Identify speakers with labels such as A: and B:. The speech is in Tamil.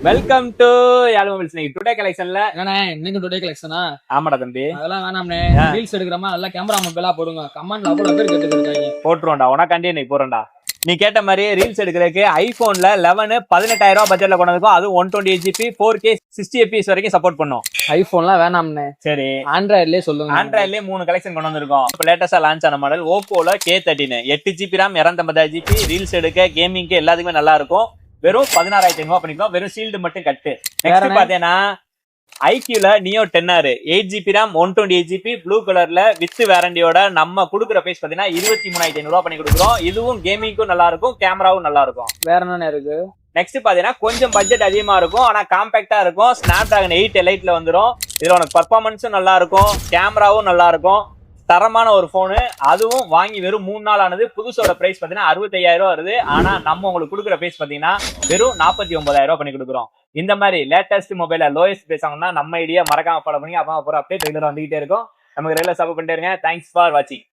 A: Welcome to Yazh mobiles. Today கலெக்ஷன்ல
B: என்னண்ணே இன்னைக்கு டுடே கலெக்ஷனா?
A: ஆமாடா தம்பி,
B: அதெல்லாம் வேணாம்ண்ணே. ரீல்ஸ் எடுக்கிறமா நல்லா கேமரா மொபைலா போடுங்க. கமெண்ட்ல அவ்வளவு பேர் கேட்டுட்டு இருக்காங்க.
A: போட்டுருவோம்டா, உனக்காண்டி நீ போறேன்டா. நீ கேட்ட மாதிரி ரீல்ஸ் எடுக்கிறதுக்கு ஐபோன்ல 11 18,000 பட்ஜெட்ல கொண்டு வந்திருக்கோம். அது 128GB 4K 60fps வரைக்கும் சப்போர்ட் பண்ணும்.
B: ஐபோன்லாம் வேணாம்ண்ணே.
A: சரி,
B: ஆண்ட்ராய்ட்லயே சொல்லுங்க.
A: ஆண்ட்ராய்ட்லயே 3 கலெக்ஷன் கொண்டு வந்திருக்கோம். இப்போ லேட்டஸ்டா லான்ச் ஆன model ஓப்போல K13 8GB RAM 256GB. Reels எடுக்க கேமிங்க்கு எல்லாத்துக்குமே நல்லா இருக்கும். வெறும் 16,500 பண்ணிக்கலாம். வெறும் சீல்டு மட்டும் கட்டு. நெக்ஸ்ட் பாத்தீங்கன்னா ஐக்யூல Neo 10R 8GB RAM 128GB blue கலர்ல வித் வேரண்டியோட நம்ம கொடுக்குற பிரைஸ் பாத்தீங்கன்னா 23,500 பண்ணி கொடுக்குறோம். இதுவும் கேமிங்க்கும் நல்லா இருக்கும், கேமராவும் நல்லா இருக்கும்.
B: வேற என்ன இருக்கு?
A: நெக்ஸ்ட் பாத்தீங்கன்னா கொஞ்சம் பட்ஜெட் அதிகமா இருக்கும், ஆனா காம்பாக்டா இருக்கும். Snapdragon 8 Eliteல வந்துடும். இதுல உனக்கு பர்ஃபார்மன்ஸும் நல்லா இருக்கும், கேமராவும் நல்லா இருக்கும். தரமான ஒரு போனு, அதுவும் வாங்கி வெறும் 3 நாள் ஆனது. புதுசோட பிரைஸ் பாத்தீங்கன்னா 65,000 வருது. ஆனா நம்ம உங்களுக்கு கொடுக்குற பிரைஸ் பாத்தீங்கன்னா வெறும் 49,000 பண்ணி கொடுக்குறோம். இந்த மாதிரி லேட்டஸ்ட் மொபைல லோயஸ்ட் பேசாங்கன்னா நம்ம ஐடியா மறக்காம ஃபாலோ பண்ணி அப்பா அப்புறம் அப்டேட் ரெகுலரா வந்துகிட்டே இருக்கும். நமக்கு ரெகுலர் சப்போர்ட் பண்ணிட்டே இருங்க. தேங்க்ஸ் ஃபார் வாட்சிங்.